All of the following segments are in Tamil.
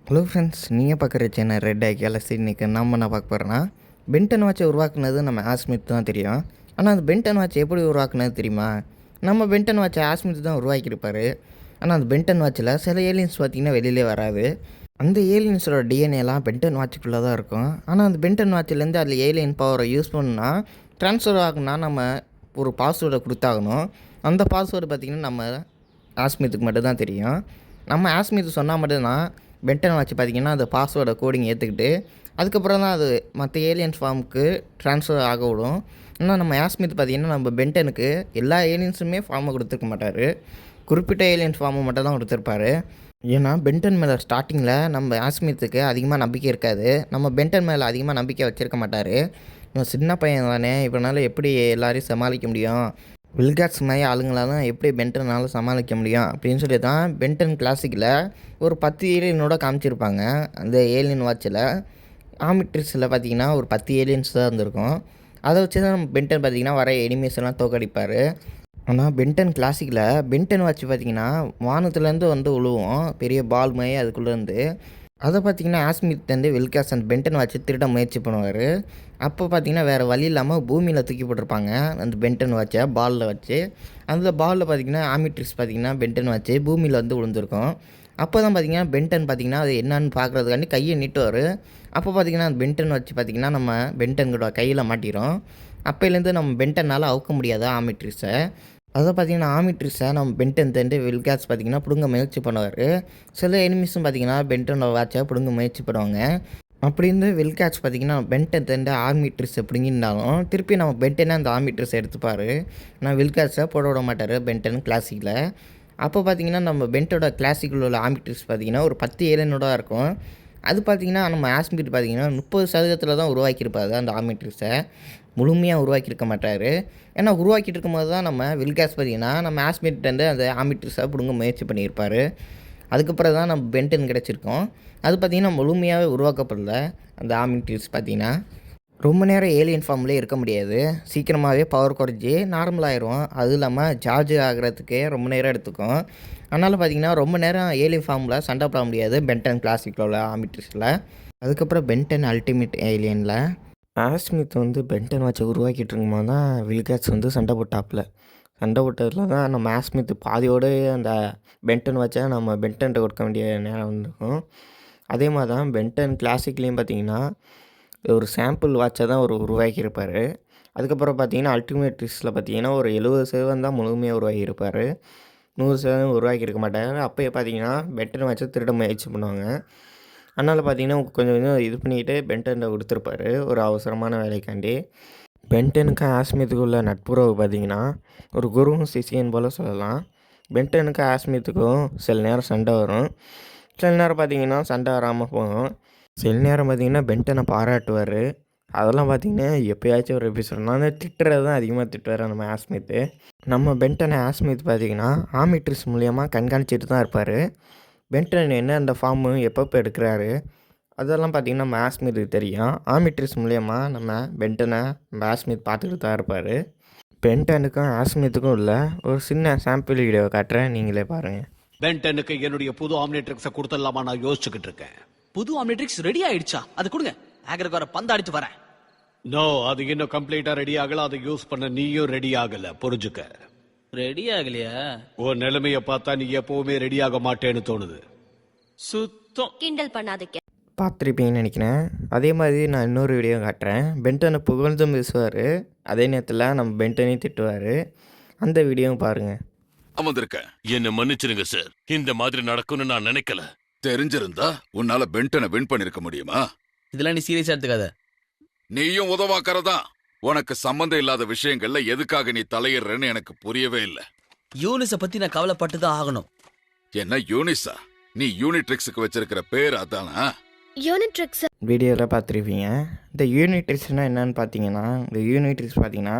ஹலோ ஃப்ரெண்ட்ஸ், நீங்கள் பார்க்குற சேனல் ரெட் ஐ கேலக்ஸி. இன்றைக்கி நம்ம என்ன பார்க்க போகிறோன்னா, பென்டன் வாட்சை உருவாக்குனது நம்ம ஆஸ்மித் தான் தெரியும். ஆனால் அந்த பென்டன் வாட்ச் எப்படி உருவாக்குனது தெரியுமா? நம்ம பென்டன் வாட்சை ஆஸ்மித் தான் உருவாக்கியிருப்பார். ஆனால் அந்த பென்டன் வாட்சில் சில ஏலியன்ஸ் பார்த்திங்கன்னா வெளியிலே வராது. அந்த ஏலியன்ஸோட டிஎன்ஏலாம் பென்டன் வாட்சுக்குள்ளே தான் இருக்கும். ஆனால் அந்த பென்டன் வாட்சிலேருந்து அதில் ஏலியன் பவரை யூஸ் பண்ணால் ட்ரான்ஸ்ஃபர் ஆகுனா நம்ம ஒரு பாஸ்வேர்டை கொடுத்தாகணும். அந்த பாஸ்வேர்டு பார்த்திங்கன்னா நம்ம ஆஸ்மித்துக்கு மட்டும்தான் தெரியும். நம்ம ஆஸ்மித் சொன்னால் மட்டும்தான் பென்டன் வாட்ச் பார்த்திங்கன்னா அந்த பாஸ்வேர்டை கோடிங் ஏற்றுக்கிட்டு அதுக்கப்புறம் தான் அது மற்ற ஏலியன்ஸ் ஃபார்முக்கு ட்ரான்ஸ்ஃபர் ஆக விடும். ஆனால் நம்ம ஆஸ்மித் பார்த்திங்கன்னா நம்ம பென்டனுக்கு எல்லா ஏலியன்ஸுமே ஃபார்மை கொடுத்துருக்க மாட்டார். குறிப்பிட்ட ஏலியன்ஸ் ஃபார்மை மட்டும் தான் கொடுத்துருப்பாரு. ஏன்னா பென்டன் மேலே ஸ்டார்டிங்கில் நம்ம ஆஸ்மித்துக்கு அதிகமாக நம்பிக்கை இருக்காது. நம்ம பென்டன் மேலே அதிகமாக நம்பிக்கை வச்சுருக்க மாட்டார். இவன் சின்ன பையன் தானே, இவனால் எப்படி எல்லாரையும் சமாளிக்க முடியும், வில்காட்ஸ் மாதிரி ஆளுங்களாலும் எப்படி பென்டனால் சமாளிக்க முடியும் அப்படின்னு சொல்லி தான் பென்டன் கிளாசிக்கில் ஒரு 10 ஏலியனோட காமிச்சிருப்பாங்க. அந்த ஏலியன் வாட்சில் ஆமிட்ரிஸில் பார்த்திங்கன்னா ஒரு 10 ஏலியன்ஸ் தான் இருந்திருக்கும். அதை வச்சு தான் நம்ம பென்டன் பார்த்திங்கன்னா வர எனிமீஸ் எல்லாம் தோக்கடிப்பார். ஆனால் பென்டன் கிளாசிக்கில் பென்டன் வாட்ச் பார்த்திங்கன்னா வானத்துலேருந்து வந்து விழுவோம், பெரிய பால் மாதிரி அதுக்குள்ளேருந்து. அதை பார்த்திங்கன்னா ஆஸ்மித் வந்து வில்காஸ் அண்ட் பென்டன் வாட்சை திருட முயற்சி பண்ணுவார். அப்போ பார்த்திங்கன்னா வேறு வழி இல்லாமல் பூமியில் தூக்கி போட்டிருப்பாங்க அந்த பென்டன் வாட்சை பாலில் வச்சு. அந்த பாலில் பார்த்திங்கன்னா ஆமிட்ரிஸ் பார்த்திங்கன்னா பென்டன் வாட்சு பூமியில் வந்து விழுந்திருக்கும். அப்போ தான் பார்த்திங்கன்னா பென்டன் பார்த்திங்கன்னா அது என்னன்னு பார்க்குறதுக்காண்டி கையை நீட்டுவார். அப்போ பார்த்திங்கன்னா அந்த பென்டன் வச்சு பார்த்திங்கன்னா நம்ம பென்டனோட கையில் மாட்டிடும். அப்போலேருந்து நம்ம பென்டனால் அவுக்க முடியாது ஆமிட்ரிஸை. அதை பார்த்திங்கன்னா ஆமிட்ரிஸை நம்ம பென்டன் தண்டு வில்காஸ் பார்த்திங்கன்னா பிடுங்க முயற்சி பண்ணுவார். சில எனிமீஸும் பார்த்திங்கன்னா பென்டனோட வாட்சை பிடுங்க முயற்சி பண்ணுவாங்க. அப்படி இருந்து வில்காட்ஸ் பார்த்திங்கன்னா பென்டன் தண்டு ஆர்மிட்ரிஸை பிடுங்கிருந்தாலும் திருப்பி நம்ம பென்டனை அந்த ஆர்மிட்ரிஸை எடுத்துப்பார். நான் வில்காட்ஸை போட விட மாட்டார் பென்டன் கிளாசிக்கில். அப்போ பார்த்திங்கன்னா நம்ம பென்டோட கிளாசிக்கில் உள்ள ஆர்மிட்ரிஸ் பார்த்திங்கன்னா ஒரு 10 ஏலியனோட இருக்கும். அது பார்த்திங்கன்னா நம்ம ஆஸ்மிட் பார்த்திங்கன்னா 30% தான் உருவாக்கியிருப்பாரு அந்த ஆர்மிட்ரிஸை. முழுமையாக உருவாக்கியிருக்க மாட்டார். ஏன்னா உருவாக்கிட்டு இருக்கும்போது தான் நம்ம வில்காஸ் பார்த்திங்கன்னா நம்ம ஆஸ்மிட்டேருந்து அந்த ஆர்மிட்ரிஸை பிடுங்க முயற்சி பண்ணியிருப்பார். அதுக்கப்புறம் தான் நம்ம பென்டன் கிடச்சிருக்கோம். அது பார்த்திங்கன்னா முழுமையாகவே உருவாக்கப்படல. அந்த ஆர்மிட்ரிஸ் பார்த்திங்கன்னா ரொம்ப நேரம் ஏலியன் ஃபார்ம்லேயே இருக்க முடியாது. சீக்கிரமாகவே பவர் குறைஞ்சி நார்மலாகிடும். அதுவும் இல்லாமல் சார்ஜ் ஆகிறதுக்கே ரொம்ப நேரம் எடுத்துக்கும். அதனால் பார்த்திங்கன்னா ரொம்ப நேரம் ஏலியன் ஃபார்மில் சண்டை போட முடியாது பென்டன் கிளாசிக்கில் உள்ள ஆர்மிட்ரிஸில். அதுக்கப்புறம் பென்டன் அல்டிமேட் ஏலியனில் ஆஸ்மித் வந்து பென்டன் வாட்சை உருவாக்கிட்டு இருக்கும்போது தான் வில்காட்ஸ் வந்து சண்டை போட்டாப்புல. சண்டை போட்டதில் தான் நம்ம ஆஸ்மித் பாதியோடு அந்த பென்டன் வாட்சை நம்ம பென்டன்ட்ட கொடுக்க வேண்டிய நேரம் வந்துருக்கும். அதே மாதிரி தான் பென்டன் கிளாசிக்லேயும் பார்த்திங்கன்னா ஒரு சாம்பிள் வாட்சை தான் ஒரு உருவாக்கியிருப்பார். அதுக்கப்புறம் பார்த்திங்கன்னா அல்டிமேட்ரிஸில் பார்த்திங்கன்னா ஒரு 70% தான் முழுமையாக உருவாக்கியிருப்பார். 100% உருவாக்கியிருக்க மாட்டார். அப்போயே பார்த்திங்கன்னா பென்டன் வாட்சை திருட முயற்சி பண்ணுவாங்க. அதனால் பார்த்திங்கன்னா கொஞ்சம் கொஞ்சம் இது பண்ணிக்கிட்டு பென்டன்ட்ட கொடுத்துருப்பாரு ஒரு அவசரமான வேலைக்காண்டி. பென்டனுக்கும் ஆஸ்மித்துக்கும் உள்ள நட்புறவு பார்த்திங்கன்னா ஒரு குருவும் சிஷியன் போல் சொல்லலாம். பென்டனுக்கும் ஆஸ்மித்துக்கும் சில நேரம் சண்டை வரும், சில நேரம் பார்த்திங்கன்னா சண்டை வராமல் போகும். சில நேரம் பார்த்திங்கன்னா பென்டனை பாராட்டுவார். அதெல்லாம் பார்த்திங்கன்னா எப்போயாச்சும் ஒரு எபிசோட்னா அந்த திட்டுறது தான் அதிகமாக திட்டுவார் நம்ம ஆஸ்மித்து. நம்ம பென்டனை ஆஸ்மித் பார்த்திங்கன்னா ஆர்மிட்ரிஸ் மூலியமாக கண்காணிச்சிட்டு தான் இருப்பார். பென்டன் என்ன அந்த ஃபார்மு எப்பப்போ எடுக்கிறாரு அதெல்லாம் பார்த்திங்கன்னா நம்ம ஆஸ்மித்துக்கு தெரியும். ஆர்மிட்ரிஸ் மூலயமா நம்ம பென்டனை நம்ம ஆஸ்மித் பார்த்துக்கிட்டு தான் இருப்பார். பென்டனுக்கும் ஆஸ்மித்துக்கும் உள்ள ஒரு சின்ன சாம்பிள் வீடியோ காட்டுறேன், நீங்களே பாருங்கள். பென்டனுக்கு என்னுடைய புது ஆம்னிட்ரிக்ஸை கொடுத்துடலாமா நான் யோசிச்சுக்கிட்டு இருக்கேன். புது ஆம்னிட்ரிக்ஸ் ரெடி ஆயிடுச்சா? அது கொடுங்க, ஆகருக்கு வர பந்து அடிச்சு வரேன். நோ, அது இன்னும் கம்ப்ளீட்டா ரெடி ஆகல. அதை யூஸ் பண்ண நீயும் ரெடி ஆகல, புரிஞ்சுக்க. ரெடி ஆகலையா? உன் நிலைமைய பார்த்தா நீ எப்பவுமே ரெடி ஆக மாட்டேன்னு தோணுது. சுத்தம் கிண்டல் பண்ணாதீங்க. பார்த்துருப்பீங்கன்னு நினைக்கிறேன். அதே மாதிரி நான் இன்னொரு வீடியோ காட்டுறேன். பென்டனை புகழ்ந்தும் பேசுவார், அதே நேரத்தில் நம்ம பென்டனையும் திட்டுவார். அந்த வீடியோவும் பாருங்கள். அமர்ந்திருக்க. என்ன மன்னிச்சிருங்க சார், இந்த மாதிரி நடக்கும்னு நான் நினைக்கல. தெரிஞ்சிருந்தா உன்னால பென்டனை வின் பண்ணிருக்க முடியுமா? இதெல்லாம் நீ சீரியஸா எடுத்துக்காத. நீயும் உதவாக்கறதா. உனக்கு சம்பந்தம் இல்லாத விஷயங்கள்ல எதுக்காக நீ தலையிடுறன்னு எனக்கு புரியவே இல்ல. யூனிஸ பத்தி நான் கவலைப்பட்டு தான் ஆகணும். என்ன யூனிஸா? நீ யூனிட்ரிக்ஸுக்கு வச்சிருக்கிற பேர் அதானா? யூனிட்ரிக்ஸ் வீடியோவில் பார்த்துருப்பீங்க. இந்த யூனிட்ரிக்ஸ்னால் என்னென்னு பார்த்தீங்கன்னா, இந்த யூனிட்ரிக்ஸ் பார்த்தீங்கன்னா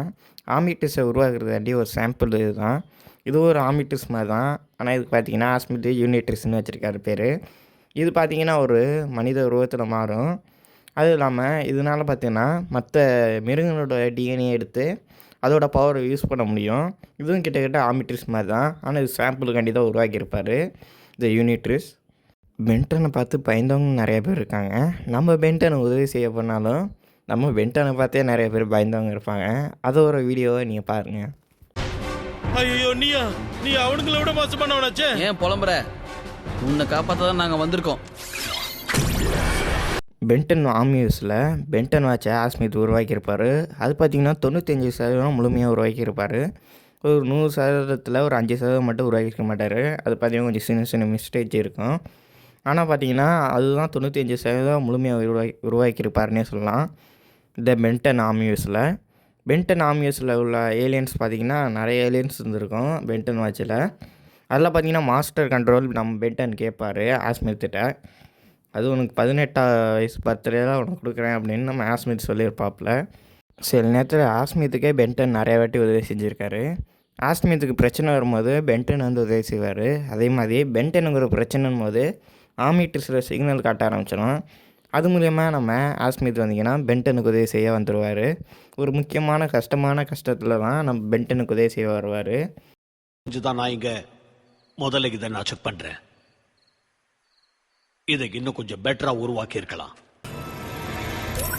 ஆர்மிட்ரிஸை உருவாக்குறதாண்டி ஒரு சாம்பிள் இதுதான். இது ஒரு ஆர்மிட்ரிஸ் மாதிரி தான். ஆனால் இதுக்கு பார்த்தீங்கன்னா ஆஸ்மிட் யூனிட்ரிஸ்ன்னு வச்சுருக்காரு பேர். இது பார்த்திங்கன்னா ஒரு மனித உருவத்தில் மாறும். அதுவும் இல்லாமல் இதனால் பார்த்திங்கன்னா மற்ற மிருகங்களோட டிஎன்ஏ எடுத்து அதோட பவரை யூஸ் பண்ண முடியும். இதுவும் கிட்டத்தட்ட ஆர்மிட்ரிஸ் மாதிரி தான். ஆனால் இது சாம்பிளுக்காண்டி தான் உருவாக்கியிருப்பார் இந்த யூனிட்ரிஸ். பென்டனை பார்த்து பயந்தவங்க நிறைய பேர் இருக்காங்க. நம்ம பென்டனை உதவி செய்ய போனாலும் நம்ம பென்டனை பார்த்தே நிறைய பேர் பயந்தவங்க இருப்பாங்க. அது ஒரு வீடியோவை நீங்கள் பாருங்கள். ஐயோ நீ அவனுங்களை விட மோசமானவனாச்சே. ஏன் புலம்புற? உன்னை காப்பாற்ற தான் நாங்கள் வந்திருக்கோம். பென்டன் ஆம்யூஸில் பென்டன் வாட்சை ஆஸ்மித் உருவாக்கியிருப்பார். அது பார்த்திங்கன்னா 95% முழுமையாக உருவாக்கியிருப்பார். ஒரு 100% ஒரு 5% மட்டும் உருவாக்கியிருக்க மாட்டார். அது பார்த்திங்கன்னா கொஞ்சம் சின்ன சின்ன மிஸ்டேக் இருக்கும். ஆனால் பார்த்திங்கன்னா அதுதான் 95% முழுமையாக உருவாக்கியிருப்பாருன்னே சொல்லலாம். இந்த பென்டன் ஆம்யூஸில் உள்ள ஏலியன்ஸ் பார்த்திங்கன்னா நிறைய ஏலியன்ஸ் இருந்திருக்கும் பென்டன் வாட்சில். அதில் பார்த்திங்கன்னா மாஸ்டர் கண்ட்ரோல் நம்ம பென்டன் கேட்பார் ஆஸ்மித்திட்ட. அது உனக்கு 18ஆம் வயசு பர்த்டே தான் உனக்கு கொடுக்குறேன் அப்படின்னு நம்ம ஆஸ்மித் சொல்லியிருப்பாப்புல. சில நேரத்தில் ஆஸ்மித்துக்கே பென்டன் நிறைய வாட்டி உதவி செஞ்சுருக்காரு. ஆஸ்மித்துக்கு பிரச்சனை வரும்போது பென்டன் வந்து உதவி செய்வார். அதே மாதிரி பென்டனுக்கு ஒரு பிரச்சனைன்னு போது ஆமிட்டிஸில் சிக்னல் காட்ட ஆரம்பிச்சிடும். அது மூலயமா நம்ம ஆஸ்மித் வந்தீங்கன்னா பென்டனுக்கு உதவி செய்ய வந்துடுவார். ஒரு முக்கியமான கஷ்டத்தில் தான் நம்ம பென்டனுக்கு உதவி செய்ய வருவார். தான் நான் இங்க முதல்ல இதை நான் செக் பண்றேன். இதை இன்னும் கொஞ்சம் பெட்டரா உருவாக்கி இருக்கலாம்.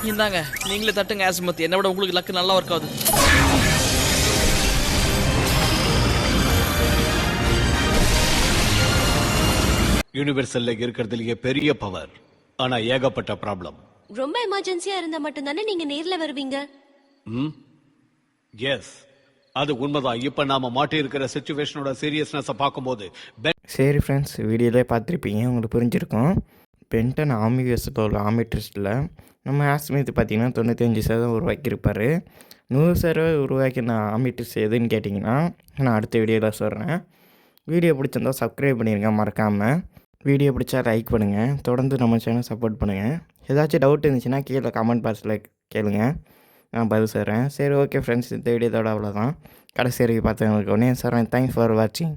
இந்தாங்க நீங்களே தட்டுங்க ஆஸ்மத். என்னை விட உங்களுக்கு லக்கு நல்லா ஒர்க் ஆகுது. யூனிவர்சல்ல இருக்கிறதுலயே பெரிய பவர், ஆனா ஏகப்பட்ட ப்ராப்ளம். ரொம்ப எமர்ஜென்சியா இருந்தா மட்டும் தானே நீங்க நேர்ல வருவீங்க. எஸ், அது உண்மைதான். இப்ப நாம மாட்டி இருக்கிற சிச்சுவேஷனோட சீரியஸ்னஸை பார்க்கும்போது சரி ஃப்ரெண்ட்ஸ், வீடியோலே பார்த்துருப்பீங்க, உங்களுக்கு புரிஞ்சிருக்கும். பென்டன் ஆமியூஸில் உள்ள ஆமிட்ரிஸ்டில் நம்ம ஆஸ்மித் பார்த்திங்கன்னா 95% உருவாக்கியிருப்பார். 100% உருவாக்கின ஆமிட்ரிஸ் எதுன்னு கேட்டிங்கன்னா நான் அடுத்த வீடியோவில் சொல்கிறேன். வீடியோ பிடிச்சிருந்தா சப்ஸ்கிரைப் பண்ணிடுங்க மறக்காமல். வீடியோ பிடிச்சா லைக் பண்ணுங்கள். தொடர்ந்து நம்ம சேனல் சப்போர்ட் பண்ணுங்கள். ஏதாச்சும் டவுட் இருந்துச்சுன்னா கீழே கமெண்ட் பாக்ஸில் கேளுங்க, நான் பதில் சொல்கிறேன். சரி, ஓகே ஃப்ரெண்ட்ஸ், இந்த வீடியோதோட அவ்வளோதான். கடைசி வரைக்கும் பார்த்தவங்களுக்கு ஒன்றே சார், தேங்க்ஸ் ஃபார் வாட்சிங்.